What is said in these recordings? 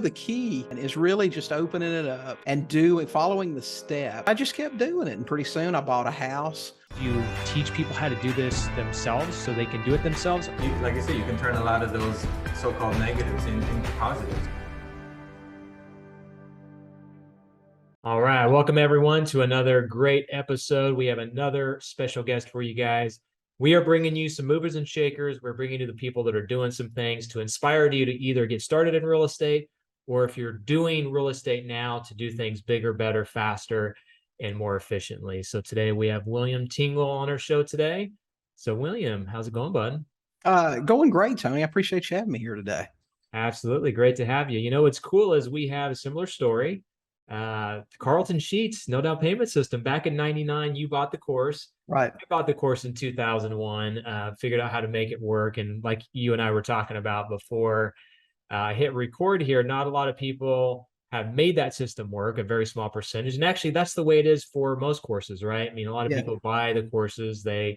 The key is really just opening it up and following the step. I just kept doing it, and pretty soon I bought a house. You teach people how to do this themselves so they can do it themselves. Like I said, you can turn a lot of those so-called negatives into positives. All right, welcome everyone to another great episode. We have another special guest for you guys. We are bringing you some movers and shakers. We're bringing you the people that are doing some things to inspire you to either get started in real estate, or if you're doing real estate now, to do things bigger, better, faster, and more efficiently. So today we have William Tingle on our show today. So William, how's it going, bud? Going great, Tony. I appreciate you having me here today. Absolutely. Great to have you. You know, what's cool is we have a similar story. Carlton Sheets, no down payment system. Back in 99, you bought the course. Right. I bought the course in 2001, figured out how to make it work. And like you and I were talking about before I hit record here, not a lot of people have made that system work, a very small percentage. And actually, that's the way it is for most courses, right? I mean, a lot of people buy the courses, they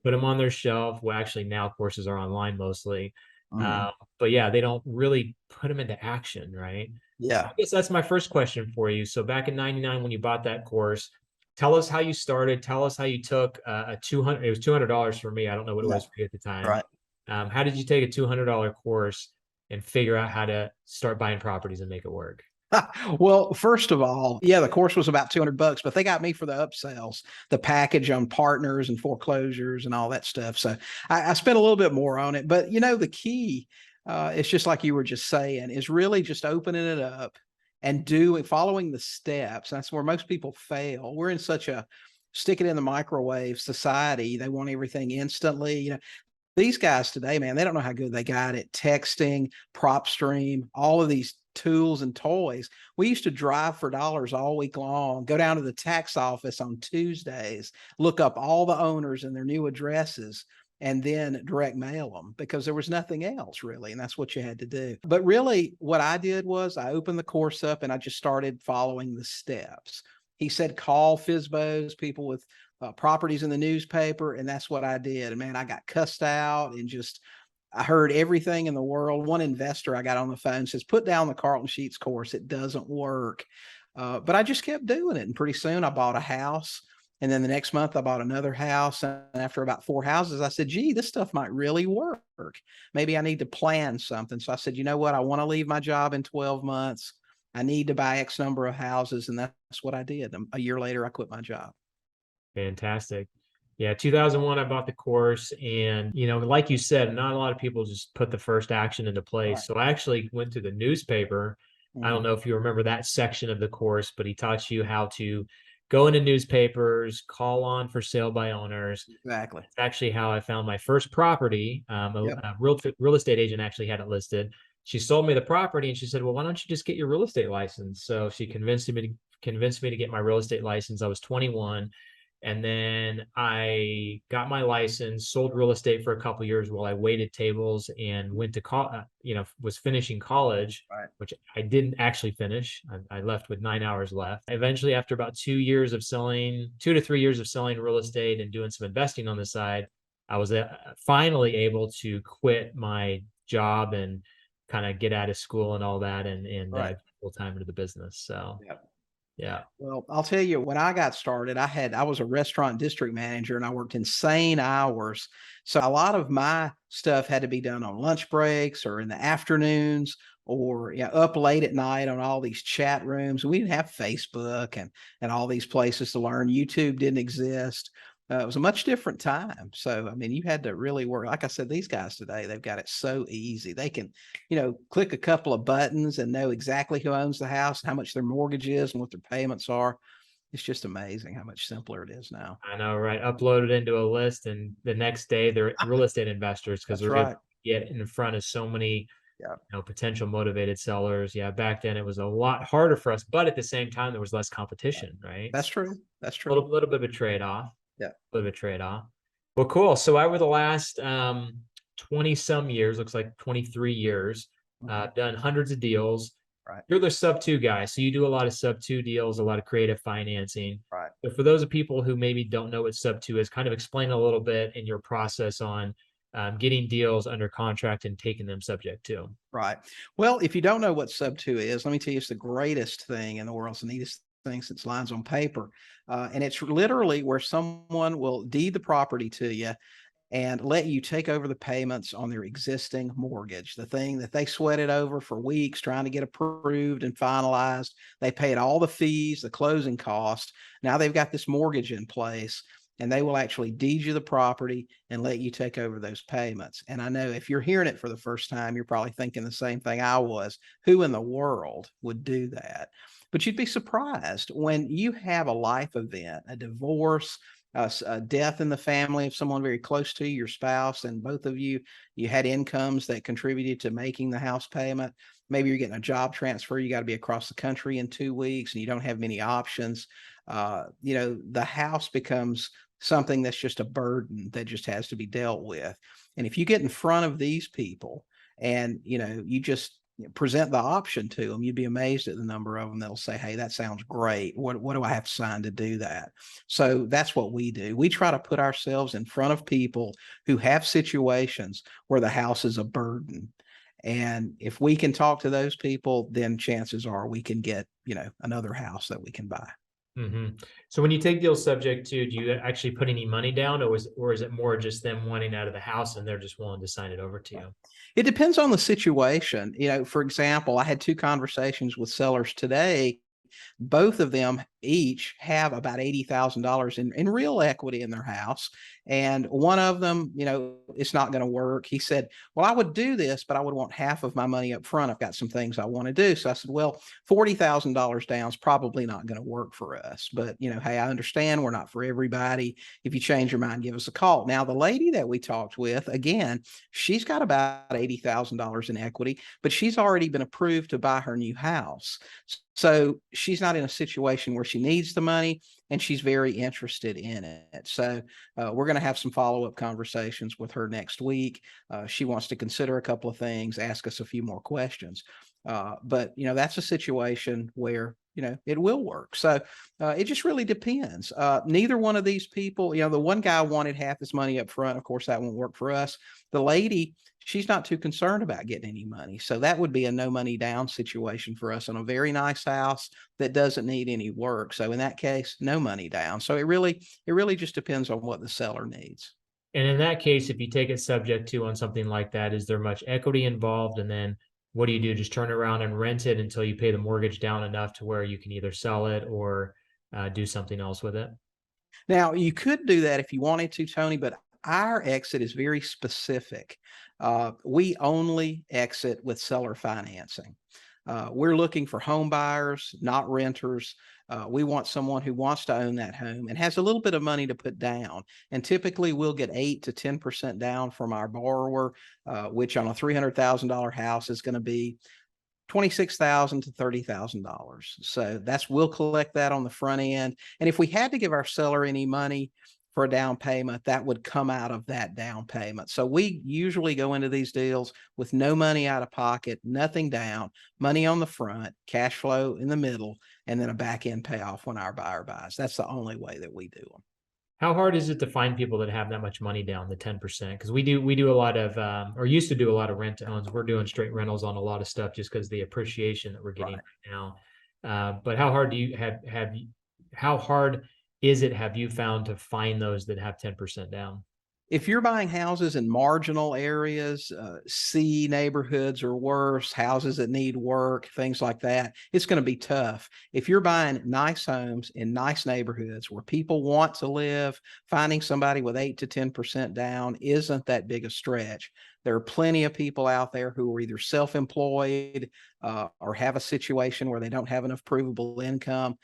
put them on their shelf. Well, actually, now courses are online mostly. But yeah, they don't really put them into action, right? Yeah. So I guess that's my first question for you. So back in 99, when you bought that course, tell us how you started. Tell us how you took it was $200 for me. I don't know what it was for you at the time. Right. How did you take a $200 course and figure out how to start buying properties and make it work? Well, first of all, the course was about $200, but they got me for the upsells, the package on partners and foreclosures and all that stuff. So I spent a little bit more on it, but the key, it's just like you were just saying, is really just opening it up and following the steps. That's where most people fail. We're in such a stick it in the microwave society. They want everything instantly. These guys today, man, they don't know how good they got it. Texting, PropStream, all of these tools and toys. We used to drive for dollars all week long, go down to the tax office on Tuesdays, look up all the owners and their new addresses, and then direct mail them, because there was nothing else really. And that's what you had to do. But really what I did was I opened the course up and I just started following the steps. He said, call FSBOs, people with properties in the newspaper. And that's what I did. And man, I got cussed out and I heard everything in the world. One investor I got on the phone says, put down the Carlton Sheets course. It doesn't work. But I just kept doing it. And pretty soon I bought a house. And then the next month I bought another house. And after about 4 houses, I said, gee, this stuff might really work. Maybe I need to plan something. So I said, you know what? I want to leave my job in 12 months. I need to buy X number of houses. And that's what I did. A year later, I quit my job. Fantastic. Yeah, 2001, I bought the course. And, like you said, not a lot of people just put the first action into place. Right. So I actually went to the newspaper. I don't know if you remember that section of the course, but he taught you how to go into newspapers, call on for sale by owners. Exactly. It's actually how I found my first property. A real estate agent actually had it listed. She sold me the property and she said, well, why don't you just get your real estate license? So she convinced me to get my real estate license. I was 21. And then I got my license, sold real estate for a couple of years while I waited tables and went to was finishing college, which I didn't actually finish. I left with 9 hours left. Eventually, after about 2 to 3 years of selling real estate and doing some investing on the side, I was finally able to quit my job and kind of get out of school and all that and full time into the business. So. Yeah. Well, I'll tell you, when I got started, I was a restaurant district manager and I worked insane hours. So a lot of my stuff had to be done on lunch breaks or in the afternoons or up late at night on all these chat rooms. We didn't have Facebook and all these places to learn. YouTube didn't exist. It was a much different time. So, I mean, you had to really work. Like I said, these guys today, they've got it so easy. They can, click a couple of buttons and know exactly who owns the house, how much their mortgage is and what their payments are. It's just amazing how much simpler it is now. I know, right? Upload it into a list and the next day they're real estate investors because they're going to get in front of so many potential motivated sellers. Yeah, back then it was a lot harder for us, but at the same time, there was less competition, right? That's true. That's true. A little bit of a trade-off. Yeah. A little bit of trade-off. Well, cool. So over the last 20 some years, looks like 23 years, done hundreds of deals. Right. You're the sub 2 guy. So you do a lot of sub 2 deals, a lot of creative financing. Right. But for those of people who maybe don't know what sub 2 is, kind of explain a little bit in your process on getting deals under contract and taking them subject to. Right. Well, if you don't know what sub 2 is, let me tell you, it's the greatest thing in the world. It's the neatest thing since lines on paper. And it's literally where someone will deed the property to you and let you take over the payments on their existing mortgage, the thing that they sweated over for weeks trying to get approved and finalized. They paid all the fees, the closing cost. Now they've got this mortgage in place, and they will actually deed you the property and let you take over those payments. And I know if you're hearing it for the first time, you're probably thinking the same thing I was. Who in the world would do that? But you'd be surprised when you have a life event, a divorce, a death in the family of someone very close to you, your spouse, and both of you had incomes that contributed to making the house payment. Maybe you're getting a job transfer. You got to be across the country in 2 weeks and you don't have many options. The house becomes something that's just a burden that just has to be dealt with. And if you get in front of these people and, you just present the option to them, you'd be amazed at the number of them that'll say, hey, that sounds great. What do I have to sign to do that? So that's what we do. We try to put ourselves in front of people who have situations where the house is a burden. And if we can talk to those people, then chances are we can get, another house that we can buy. Mm-hmm. So when you take deals subject to, do you actually put any money down, or is it more just them wanting out of the house and they're just willing to sign it over to you? It depends on the situation. For example, I had 2 conversations with sellers today. Both of them each have about $80,000 in real equity in their house. And one of them, it's not going to work. He said, well, I would do this, but I would want half of my money up front. I've got some things I want to do. So I said, well, $40,000 down is probably not going to work for us. But, hey, I understand we're not for everybody. If you change your mind, give us a call. Now, the lady that we talked with, again, she's got about $80,000 in equity, but she's already been approved to buy her new house. So she's not in a situation where she needs the money, and she's very interested in it. So we're going to have some follow-up conversations with her next week. She wants to consider a couple of things, ask us a few more questions. But that's a situation where, it will work. So it just really depends. Neither one of these people, the one guy wanted half his money up front. Of course, that won't work for us. The lady, she's not too concerned about getting any money. So that would be a no money down situation for us on a very nice house that doesn't need any work. So in that case, no money down. So it really just depends on what the seller needs. And in that case, if you take it subject to on something like that, is there much equity involved? And then what do you do? Just turn around and rent it until you pay the mortgage down enough to where you can either sell it or do something else with it? Now, you could do that if you wanted to, Tony, but our exit is very specific. We only exit with seller financing. We're looking for home buyers, not renters. We want someone who wants to own that home and has a little bit of money to put down. And typically we'll get 8 to 10% down from our borrower, which on a $300,000 house is going to be $26,000 to $30,000. So we'll collect that on the front end. And if we had to give our seller any money for a down payment, that would come out of that down payment. So we usually go into these deals with no money out of pocket, nothing down, money on the front, cash flow in the middle, and then a back end payoff when our buyer buys. That's the only way that we do them. How hard is it to find people that have that much money down, the 10%? Because we do a lot of, or used to do a lot of rent to owns. We're doing straight rentals on a lot of stuff just because the appreciation that we're getting right now. But how hard do you how hard is it, have you found, to find those that have 10% down? If you're buying houses in marginal areas, C neighborhoods or worse, houses that need work, things like that, it's going to be tough. If you're buying nice homes in nice neighborhoods where people want to live, finding somebody with 8 to 10% down isn't that big a stretch. There are plenty of people out there who are either self-employed or have a situation where they don't have enough provable income.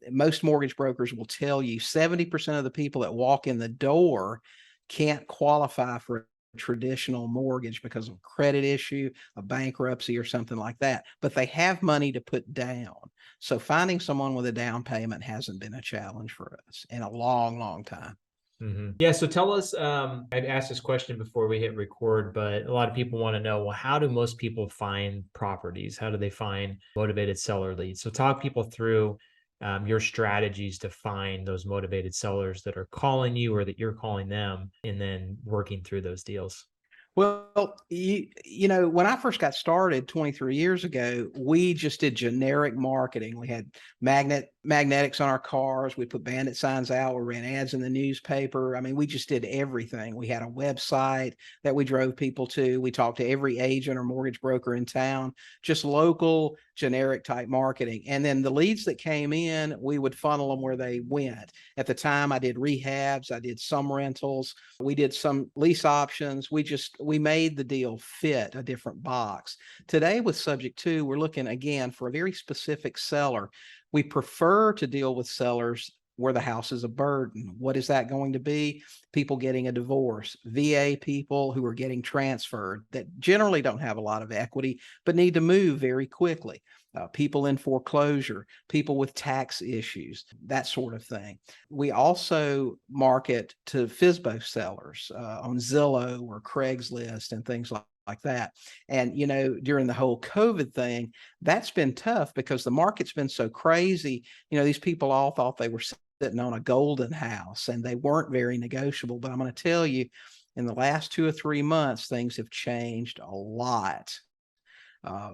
Most mortgage brokers will tell you 70% of the people that walk in the door can't qualify for a traditional mortgage because of a credit issue, a bankruptcy, or something like that, but they have money to put down. So finding someone with a down payment hasn't been a challenge for us in a long, long time. Mm-hmm. Yeah. So tell us, I've asked this question before we hit record, but a lot of people want to know, well, how do most people find properties? How do they find motivated seller leads? So talk people through your strategies to find those motivated sellers that are calling you or that you're calling them, and then working through those deals. Well, you know, when I first got started 23 years ago, we just did generic marketing. We had magnetics on our cars. We put bandit signs out. We ran ads in the newspaper. I mean, we just did everything. We had a website that we drove people to. We talked to every agent or mortgage broker in town, just local generic type marketing. And then the leads that came in, we would funnel them where they went. At the time, I did rehabs. I did some rentals. We did some lease options. We made the deal fit a different box. Today with Subject 2, we're looking again for a very specific seller. We prefer to deal with sellers where the house is a burden. What is that going to be? People getting a divorce, VA people who are getting transferred that generally don't have a lot of equity, but need to move very quickly. People in foreclosure, people with tax issues, that sort of thing. We also market to FSBO sellers on Zillow or Craigslist and things like that. And, you know, during the whole COVID thing, that's been tough because the market's been so crazy. You know, these people all thought they were sitting on a golden house and they weren't very negotiable. But I'm going to tell you, in the last 2 or 3 months, things have changed a lot.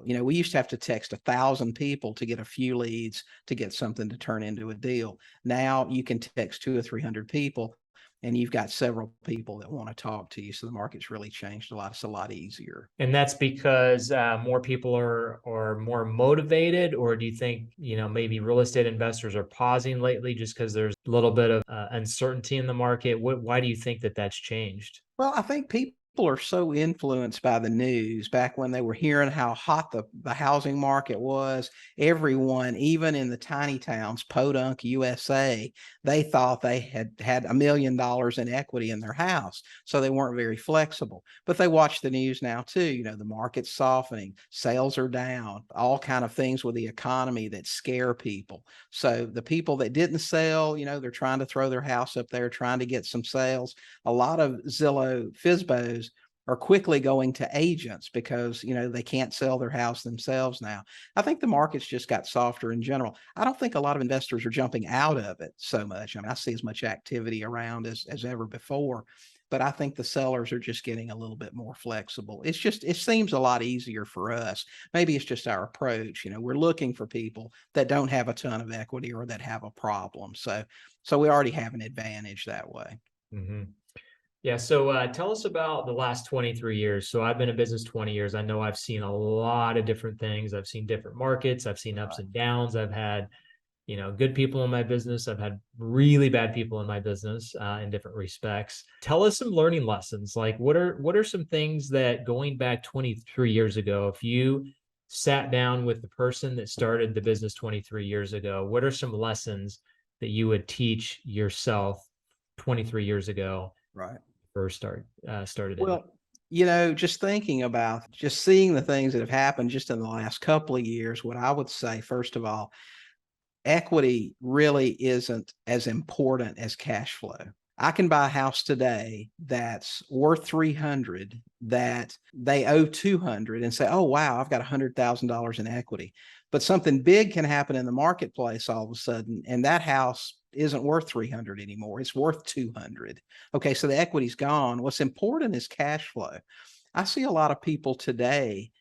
You know, we used to have to text 1,000 people to get a few leads to get something to turn into a deal. Now you can text 200 or 300 people and you've got several people that want to talk to you. So the market's really changed a lot. It's a lot easier. And that's because more people are more motivated, or do you think, you know, maybe real estate investors are pausing lately just because there's a little bit of uncertainty in the market? Why do you think that that's changed? Well, I think people are so influenced by the news. Back when they were hearing how hot the housing market was, everyone, even in the tiny towns, Podunk, USA, they thought they had $1 million in equity in their house. So they weren't very flexible. But they watch the news now too. You know, the market's softening, sales are down, all kind of things with the economy that scare people. So the people that didn't sell, you know, they're trying to throw their house up there, trying to get some sales. A lot of Zillow FSBOs are quickly going to agents because, you know, they can't sell their house themselves now. I think the market's just got softer in general. I don't think a lot of investors are jumping out of it so much. I mean, I see as much activity around as ever before, but I think the sellers are just getting a little bit more flexible. It's just, it seems a lot easier for us. Maybe it's just our approach. You know, we're looking for people that don't have a ton of equity or that have a problem. So we already have an advantage that way. Mm-hmm. Yeah. So tell us about the last 23 years. So I've been in business 20 years. I know I've seen a lot of different things. I've seen different markets. I've seen ups and downs. I've had, you know, good people in my business. I've had really bad people in my business in different respects. Tell us some learning lessons. Like what are some things that, going back 23 years ago, if you sat down with the person that started the business 23 years ago, what are some lessons that you would teach yourself 23 years ago? Right. First started it? Well, you know, just thinking about just seeing the things that have happened just in the last couple of years, what I would say, first of all, equity really isn't as important as cash flow. I can buy a house today that's worth 300 that they owe 200 and say, oh, wow, I've got $100,000 in equity. But something big can happen in the marketplace all of a sudden, and that house isn't worth 300 anymore. It's worth 200. Okay, so the equity's gone. What's important is cash flow. I see a lot of people today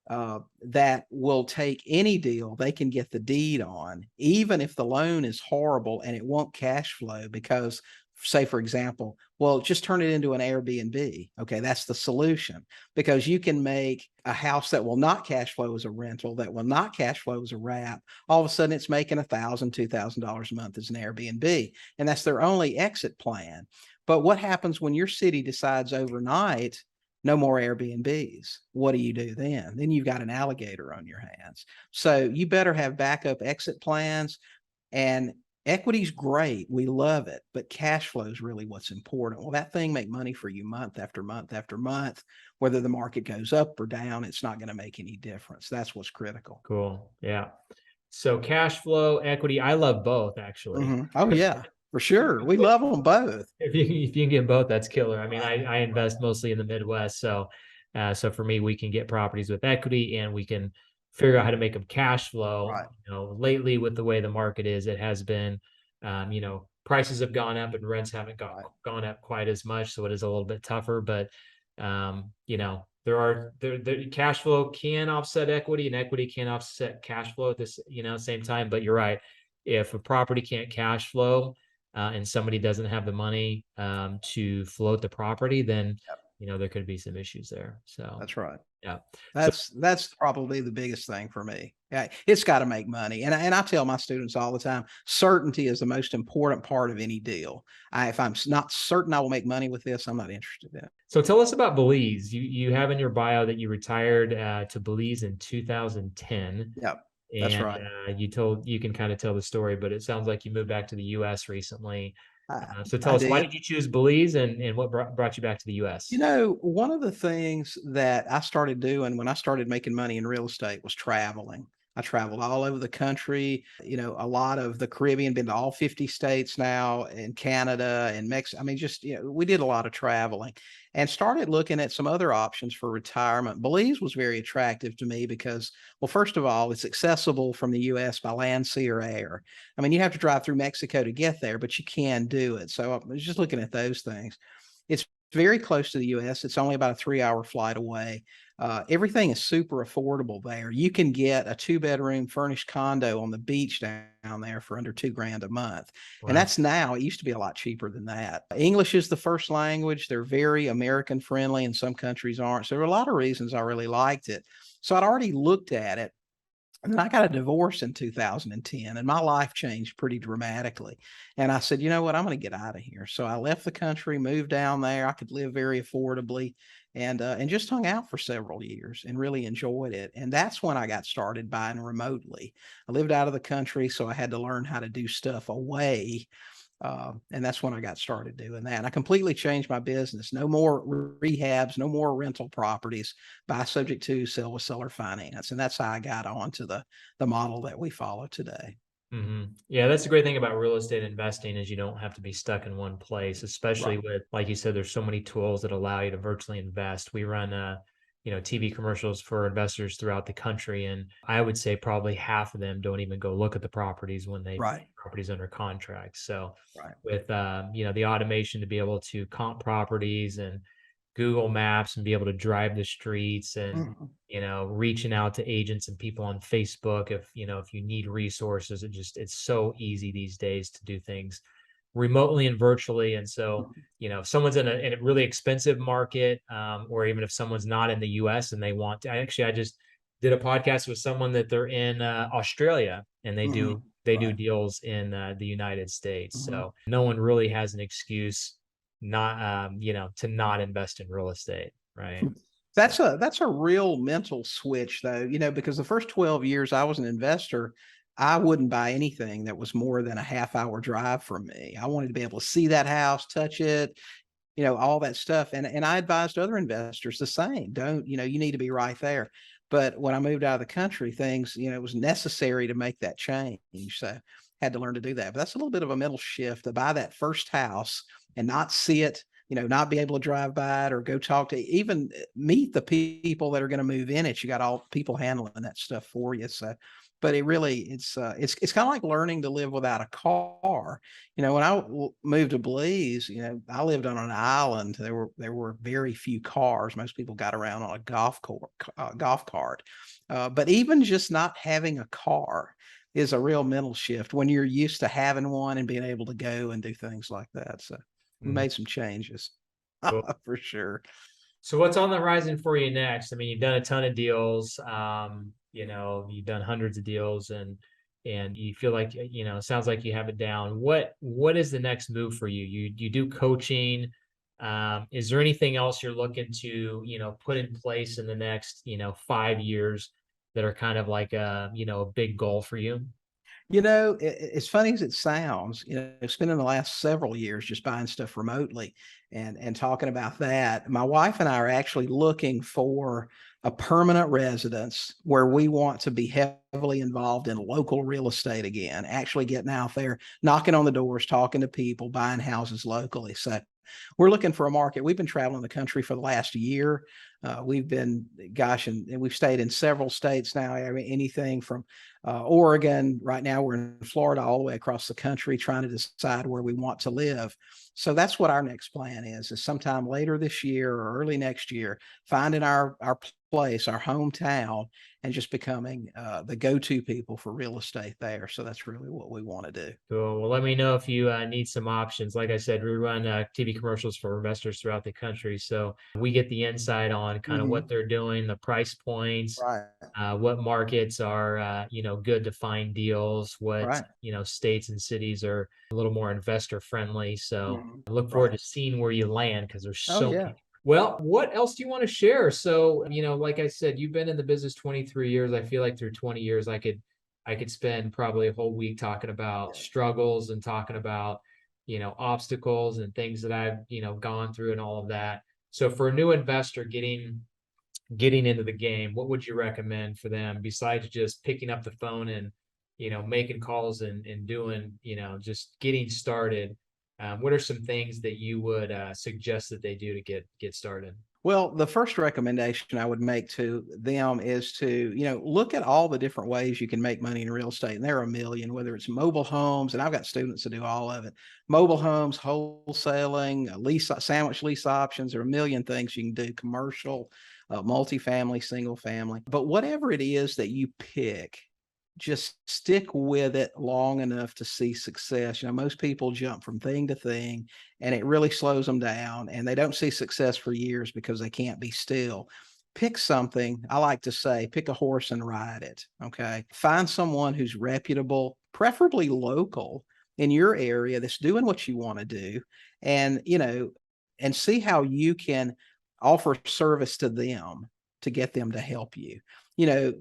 that will take any deal they can get the deed on, even if the loan is horrible and it won't cash flow because, say, for example, well, just turn it into an Airbnb. Okay, that's the solution, because you can make a house that will not cash flow as a rental, that will not cash flow as a wrap. All of a sudden, it's making $1,000, $2,000 a month as an Airbnb, and that's their only exit plan. But what happens when your city decides overnight, no more Airbnbs? What do you do then? Then you've got an alligator on your hands. So you better have backup exit plans. And equity's great. We love it. But cash flow is really what's important. Well, that thing make money for you month after month after month. Whether the market goes up or down, it's not going to make any difference. That's what's critical. Cool. Yeah. So cash flow, equity, I love both, actually. Mm-hmm. Oh, yeah. For sure. We love them both. If you can get both, that's killer. I mean, I invest mostly in the Midwest. So for me, we can get properties with equity and we can figure out how to make them cash flow. Right. Lately with the way the market is, it has been, prices have gone up and rents haven't gone up quite as much. So it is a little bit tougher, but, the cash flow can offset equity, and equity can offset cash flow at this, same time. But you're right. If a property can't cash flow, and somebody doesn't have the money, to float the property, then, there could be some issues there. So That's right. yeah. That's probably the biggest thing for me. Yeah, it's got to make money. And I tell my students all the time, certainty is the most important part of any deal. If I'm not certain I will make money with this, I'm not interested in it. So tell us about Belize. You have in your bio that you retired to Belize in 2010. Yep. That's right. You can kind of tell the story, but it sounds like you moved back to the US recently. So tell I us, did. why did you choose Belize, and what brought you back to the US? One of the things that I started doing when I started making money in real estate was traveling. I traveled all over the country, a lot of the Caribbean, been to all 50 states now, and Canada and Mexico. I mean, just, we did a lot of traveling and started looking at some other options for retirement. Belize was very attractive to me because, well, first of all, it's accessible from the US by land, sea, or air. I mean, you have to drive through Mexico to get there, but you can do it. So I was just looking at those things. It's very close to the US. It's only about a 3-hour flight away. Everything is super affordable there. You can get a 2-bedroom furnished condo on the beach down there for under $2,000 a month. Wow. And that's now, it used to be a lot cheaper than that. English is the first language. They're very American friendly, and some countries aren't. So there are a lot of reasons I really liked it. So I'd already looked at it. And then I got a divorce in 2010, and my life changed pretty dramatically. And I said, you know what, I'm going to get out of here. So I left the country, moved down there. I could live very affordably, and just hung out for several years and really enjoyed it. And that's when I got started buying remotely. I lived out of the country, so I had to learn how to do stuff away. And that's when I got started doing that. And I completely changed my business. No more rehabs, no more rental properties, buy subject to, sell with seller finance. And that's how I got onto the model that we follow today. Mm-hmm. Yeah, that's the great thing about real estate investing is you don't have to be stuck in one place, especially with, like you said, there's so many tools that allow you to virtually invest. We run TV commercials for investors throughout the country. And I would say probably half of them don't even go look at the properties when they put properties under contract. So with, the automation to be able to comp properties and Google Maps and be able to drive the streets and, reaching out to agents and people on Facebook, if you need resources, it's so easy these days to do things remotely and virtually. And so, if someone's in a really expensive market, or even if someone's not in the US and they want to, I just did a podcast with someone that they're in Australia, and they do deals in the United States. So no one really has an excuse not, to not invest in real estate. Right. That's a real mental switch though, because the first 12 years I was an investor, I wouldn't buy anything that was more than a half-hour drive from me. I wanted to be able to see that house, touch it, all that stuff. And I advised other investors the same. Don't, you need to be right there. But when I moved out of the country, things, it was necessary to make that change. So had to learn to do that. But that's a little bit of a mental shift to buy that first house and not see it, not be able to drive by it or go talk to, even meet the people that are going to move in it. You got all people handling that stuff for you. So, but it really, it's kind of like learning to live without a car. When I moved to Belize, I lived on an island. There were very few cars. Most people got around on a golf cart. But even just not having a car is a real mental shift when you're used to having one and being able to go and do things like that. So we made some changes for sure. So what's on the horizon for you next? I mean, you've done a ton of deals. You've done hundreds of deals, and you feel like, it sounds like you have it down. What is the next move for you? You do coaching. Is there anything else you're looking to, put in place in the next, 5 years that are kind of like a big goal for you? As funny as it sounds, spending the last several years just buying stuff remotely and talking about that, my wife and I are actually looking for a permanent residence where we want to be heavily involved in local real estate again, actually getting out there, knocking on the doors, talking to people, buying houses locally. So we're looking for a market. We've been traveling the country for the last year. We've been, gosh, and we've stayed in several states now. I mean, anything from Oregon. Right now we're in Florida, all the way across the country, trying to decide where we want to live. So that's what our next plan is sometime later this year or early next year, finding our place, our hometown, and just becoming the go-to people for real estate there. So that's really what we want to do. Cool. Well, let me know if you need some options. Like I said, we run TV commercials for investors throughout the country. So we get the insight on kind of what they're doing, the price points, Right. What markets are, good to find deals, what, Right. states and cities are a little more investor friendly. So I look Right. forward to seeing where you land, because there's Oh, so yeah. many. Well, what else do you want to share? So, like I said, you've been in the business 23 years. I feel like through 20 years, I could spend probably a whole week talking about struggles and talking about, obstacles and things that I've, gone through and all of that. So for a new investor getting into the game, what would you recommend for them besides just picking up the phone and, making calls and doing, just getting started? What are some things that you would suggest that they do to get started? Well, the first recommendation I would make to them is to, look at all the different ways you can make money in real estate. And there are a million, whether it's mobile homes, and I've got students that do all of it, mobile homes, wholesaling, sandwich lease options. There are a million things you can do, commercial, multifamily, single family. But whatever it is that you pick, just stick with it long enough to see success. Most people jump from thing to thing, and it really slows them down, and they don't see success for years because they can't be still. Pick something. I like to say, pick a horse and ride it. Okay. Find someone who's reputable, preferably local in your area, that's doing what you want to do, and, and see how you can offer service to them to get them to help you.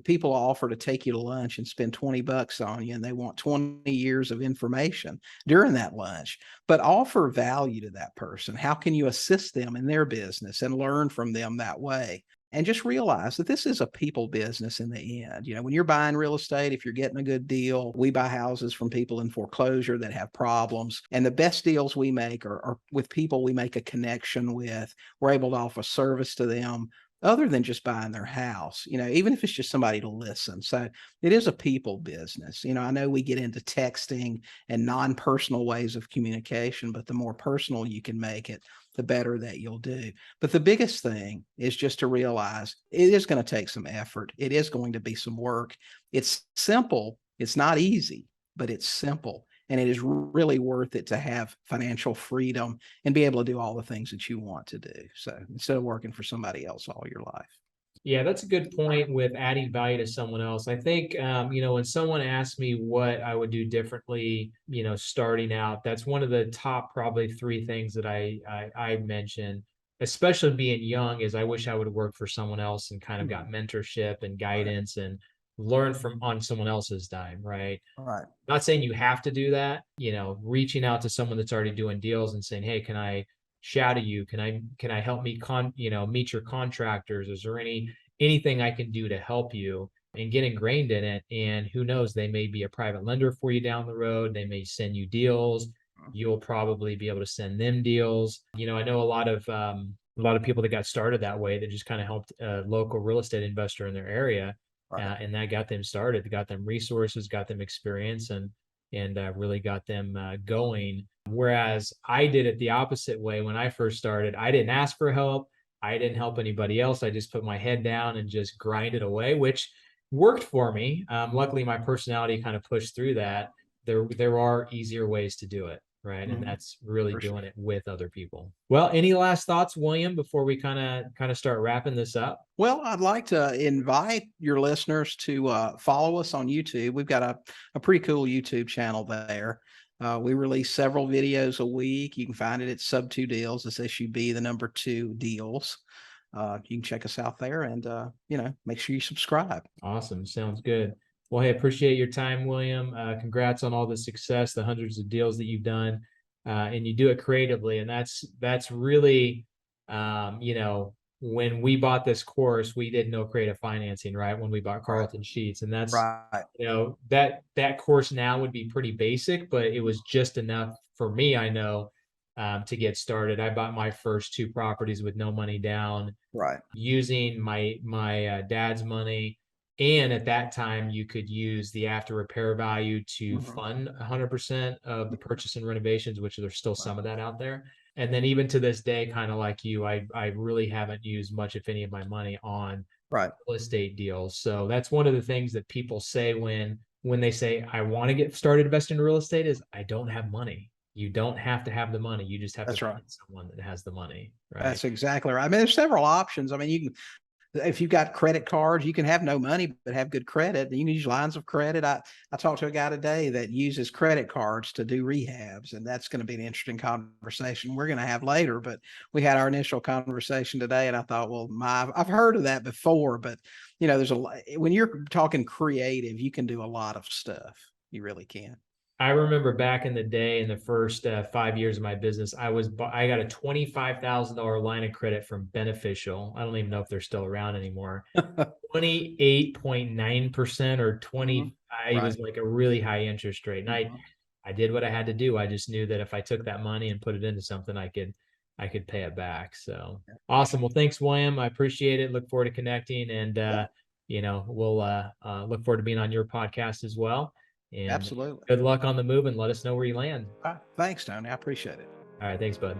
People offer to take you to lunch and spend $20 on you, and they want 20 years of information during that lunch. But offer value to that person. How can you assist them in their business and learn from them that way? And just realize that this is a people business in the end. When you're buying real estate, if you're getting a good deal, we buy houses from people in foreclosure that have problems. And the best deals we make are with people we make a connection with. We're able to offer service to them other than just buying their house, even if it's just somebody to listen. So it is a people business. I know we get into texting and non-personal ways of communication, but the more personal you can make it, the better that you'll do. But the biggest thing is just to realize it is going to take some effort. It is going to be some work. It's simple. It's not easy, but it's simple. And it is really worth it to have financial freedom and be able to do all the things that you want to do. So instead of working for somebody else all your life. Yeah, that's a good point with adding value to someone else. I think, when someone asks me what I would do differently, starting out, that's one of the top probably 3 things that I mention, especially being young, is I wish I would have worked for someone else and kind of got mentorship and guidance and learn from on someone else's dime, right? Right. Not saying you have to do that, reaching out to someone that's already doing deals and saying, hey, can I shadow you? Can I help me meet your contractors? Is there anything I can do to help you, and get ingrained in it? And who knows, they may be a private lender for you down the road. They may send you deals. You'll probably be able to send them deals. I know a lot of people that got started that way, that just kind of helped a local real estate investor in their area. Right. And that got them started, got them resources, got them experience, and really got them going. Whereas I did it the opposite way. When I first started, I didn't ask for help. I didn't help anybody else. I just put my head down and just grinded away, which worked for me. Luckily, my personality kind of pushed through that. There are easier ways to do it, right? And that's really doing it with other people. Well, any last thoughts, William, before we kind of start wrapping this up? Well, I'd like to invite your listeners to follow us on YouTube. We've got a pretty cool YouTube channel there. We release several videos a week. You can find it at Sub2 Deals. It's SUB, the number 2 Deals. You can check us out there, and make sure you subscribe. Awesome. Sounds good. Well, hey, appreciate your time, William. Congrats on all the success, the hundreds of deals that you've done, and you do it creatively. And that's really, when we bought this course, we did no creative financing, right? When we bought Carlton Sheets, and that's right. That course now would be pretty basic, but it was just enough for me, I know, to get started. I bought my first 2 properties with no money down, Right. using my dad's money. And at that time, you could use the after repair value to fund 100% of the purchase and renovations, which there's still some of that out there. And then even to this day, kind of like you, I really haven't used much, if any, of my money on Right. real estate deals. So that's one of the things that people say when they say, I want to get started investing in real estate, is I don't have money. You don't have to have the money. You just have to find someone that has the money. Right. That's exactly right. I mean, there's several options. I mean, you can, if you've got credit cards, you can have no money, but have good credit. You can use lines of credit. I talked to a guy today that uses credit cards to do rehabs, and that's going to be an interesting conversation we're going to have later. But we had our initial conversation today, and I thought, well, I've heard of that before, but you know, there's when you're talking creative, you can do a lot of stuff. You really can. I remember back in the day, in the first 5 years of my business, I got a $25,000 line of credit from Beneficial. I don't even know if they're still around anymore. 28.9% or 20. It was like a really high interest rate. And I did what I had to do. I just knew that if I took that money and put it into something, I could pay it back. So awesome. Well, thanks, William. I appreciate it. Look forward to connecting, and you know, we'll look forward to being on your podcast as well. And absolutely. Good luck on the move, and let us know where you land. Thanks, Tony. I appreciate it. All right. Thanks, bud.